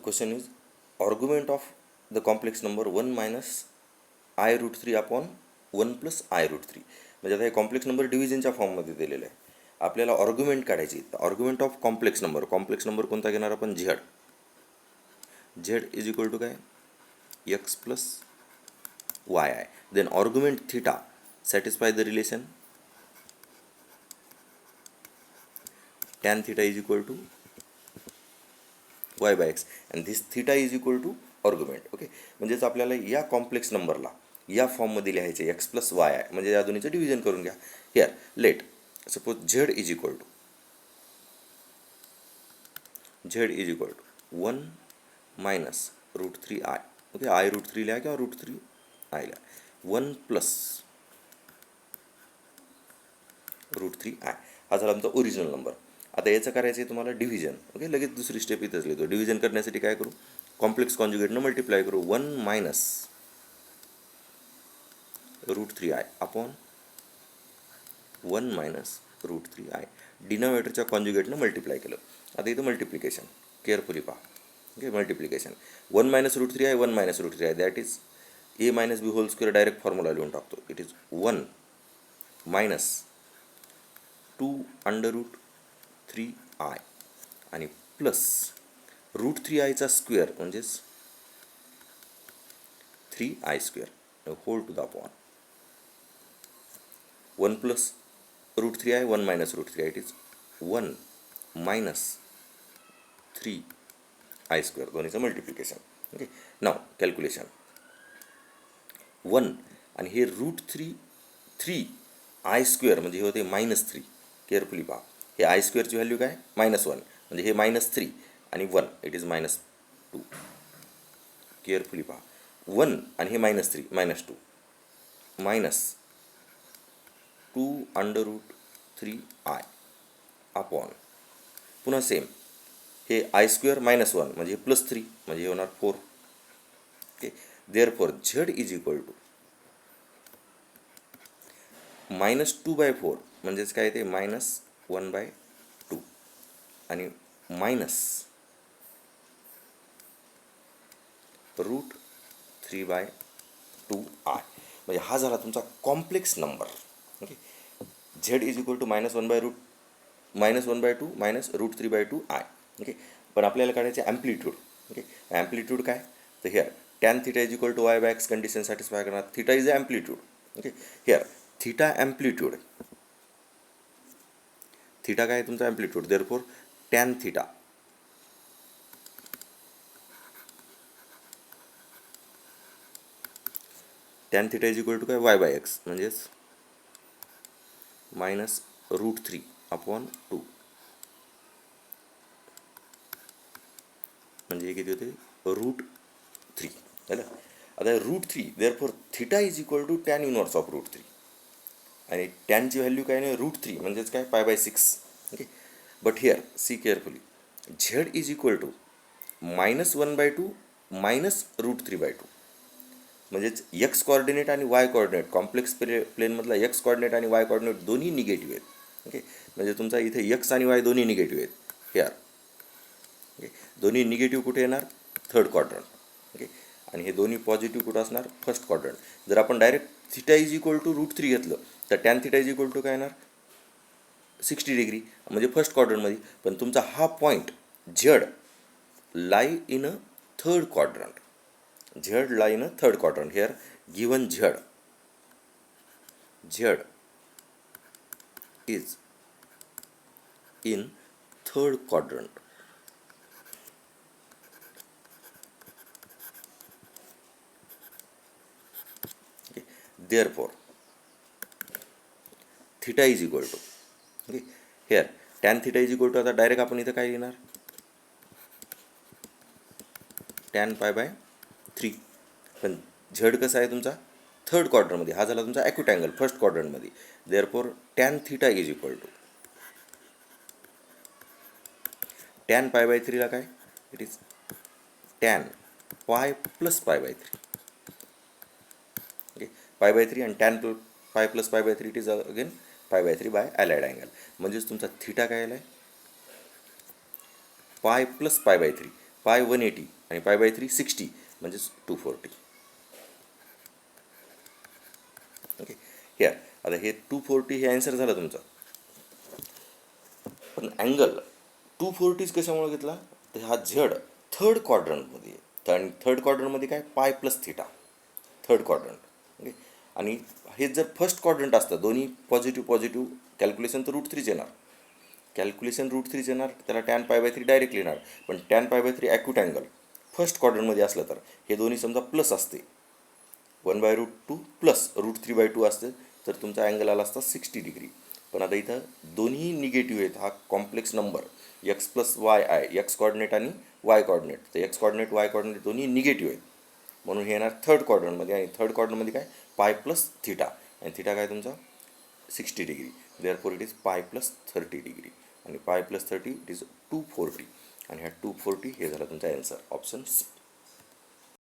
question is argument of the complex number 1 minus I root 3 upon 1 plus I root 3. म्हणजे आता हे complex number डिव्हिजनच्या फॉर्ममध्ये दिलेलं आहे. आपल्याला आर्ग्युमेंट काढायची. आर्ग्युमेंट ऑफ कॉम्प्लेक्स नंबर कोणता घेणार आपण? Z. Z is equal to काय? X plus y i. Then argument theta satisfy the relation tan theta is equal to y by x and this theta is equal to argument. Okay, म्हणजेच आपल्याला या complex नंबरला या फॉर्ममध्ये लिहायचे x plus Y आहे, म्हणजे या दोन्हीचं डिव्हिजन करून घ्या. Here let suppose z is equal to 1 minus root 3 i. Okay, i root 3 लिहा किंवा रूट 3 आय लिहा. 1 प्लस रूट 3 आय हा झाला आमचा ओरिजिनल नंबर. आता याचं करायचं आहे तुम्हाला डिव्हिजन. ओके, लगेच दुसरी स्टेप इथंच लिहितो. डिव्हिजन करण्यासाठी काय करू? कॉम्प्लेक्स कॉन्जुगेटनं मल्टिप्लाय करू. 1 minus root 3 i upon 1 minus root 3 i. डिनोमिनेटरच्या कॉन्जुगेटनं मल्टिप्लाय केलं. आता इथं मल्टिप्लिकेशन केअरफुली पहा. Okay, multiplication 1 minus root 3 i 1 minus root 3 i that is a minus b whole square. Direct formula लिहून टाकतो. It is 1 minus 2 under root 3 i आणि plus root 3 आयचा स्क्वेअर म्हणजेच 3 i square whole to the upon 1 plus root 3 i 1 minus root 3 i. It is 1 minus 3 i square. दोन्हीचं multiplication. Okay, now calculation 1 आणि हे route 3 i square म्हणजे हे होते -3. Carefully पहा. हे आय स्क्वेअरची व्हॅल्यू काय? -1 म्हणजे हे -3 आणि 1 इट इज -2. केअरफुली पहा. 1 आणि हे -3 -2 -2 अंडर रूट 3 आय अपॉन पुन्हा सेम हे आय स्क्वेअर -1 म्हणजे हे +3 म्हणजे हे होणार 4. Okay, therefore z is equal to -2/4 म्हणजेच काय ते -1/2 आणि मायनस रूट 3/2 आय. म्हणजे हा झाला तुमचा complex number. Okay, z is equal to -1/2 minus root 3/2 i. Okay, पण आपल्याला काढायचे ॲम्प्लिट्यूड. ओके, ॲम्प्लिट्यूड काय? तर here tan theta is equal to y by x condition satisfy करणार. Theta is amplitude. Okay, here theta amplitude. Theta काय आहे तुमचा? Amplitude. Therefore tan theta is equal to काय? वाय बाय एक्स म्हणजेच minus root 3 upon 2 म्हणजे किती होते? Root 3 झालं. आता root 3 therefore theta is equal to tan inverse of root 3 आणि टॅनची व्हॅल्यू काय नाही रूट 3 म्हणजेच काय π/6. Okay, but here see carefully z is equal to -1/2 minus root 3/2 म्हणजेच एक्स कॉर्डिनेट आणि वाय कॉर्डिनेट कॉम्प्लेक्स प्लेनमधला एक्स कॉर्डिनेट आणि वाय कॉर्डिनेट दोन्ही निगेटिव्ह आहेत. ओके, म्हणजे तुमचा इथे एक्स आणि वाय दोन्ही निगेटिव्ह आहेत. हिअर ओके, दोन्ही निगेटिव्ह कुठे येणार? Third quadrant. ओके, आणि हे दोन्ही पॉझिटिव्ह कुठं असणार? First quadrant. जर आपण direct theta is equal to root 3 घेतलं तर tan theta is equal to काय येणार? 60 डिग्री म्हणजे फर्स्ट क्वाड्रंटमध्ये. पण तुमचा हा point Z Lai in a third quadrant. Z Lai in a third quadrant. Here given Z is in third quadrant. Therefore, theta is equal to okay here tan theta is equal to आता direct आपण इथं काय लिहिणार? tan π/3. पण Z कसा आहे तुमचा? Third क्वाड्रंटमध्ये. हा झाला तुमचा ॲक्यूट अँगल फर्स्ट क्वाड्रंटमध्ये. Therefore tan theta is equal to tan π/3 ला काय? It is tan pi plus π/3. Okay, π/3 आणि tan pi plus π/3 it is again π/3 by allied angle. म्हणजेच तुमचा थिटा काय आला आहे? पाय प्लस π/3. पाय 180 आणि पाय बाय 3 60 म्हणजेच 240. ओके, हिअर आता हे 240 हे ॲन्सर झालं तुमचं. पण अँगल 240 कशामुळे घेतला तर हा झेड थर्ड क्वाड्रंटमध्ये आहे. आणि थर्ड क्वाड्रंटमध्ये काय पाय plus theta, third quadrant. Okay, आणि हे जर फर्स्ट क्वाड्रंट असतं दोन्ही पॉझिटिव्ह पॉझिटिव्ह कॅल्क्युलेशन तर √3 येणार. कॅल्क्युलेशन √3 येणार, त्याला टॅन पाय बाय 3 डायरेक्ट लिहिणार. पण tan pi by 3 acute angle first क्वाड्रंटमध्ये असलं तर हे दोन्ही समजा प्लस असते, 1/√2 प्लस √3/2 असते तर तुमचा अँगल आला असता 60 डिग्री. पण आता इथं दोन्ही निगेटिव्ह आहेत. हा complex number x plus Y आहे, एक्स कॉर्डिनेट आणि वाय कॉर्डिनेट. तर एक्स कॉर्डिनेट वाय कॉर्डिनेट दोन्ही निगेटिव्ह आहेत म्हणून हे येणार थर्ड क्वाड्रंटमध्ये. आणि थर्ड क्वाड्रंटमध्ये काय पाय प्लस थिटा, आणि थिटा काय तुमचा 60 डिग्री. देअरफॉर इट इज पाय प्लस 30 डिग्री, आणि पाय प्लस 30 इट इज 240. आणि ह्या 240 हे झालं तुमचा ॲन्सर ऑप्शन सी.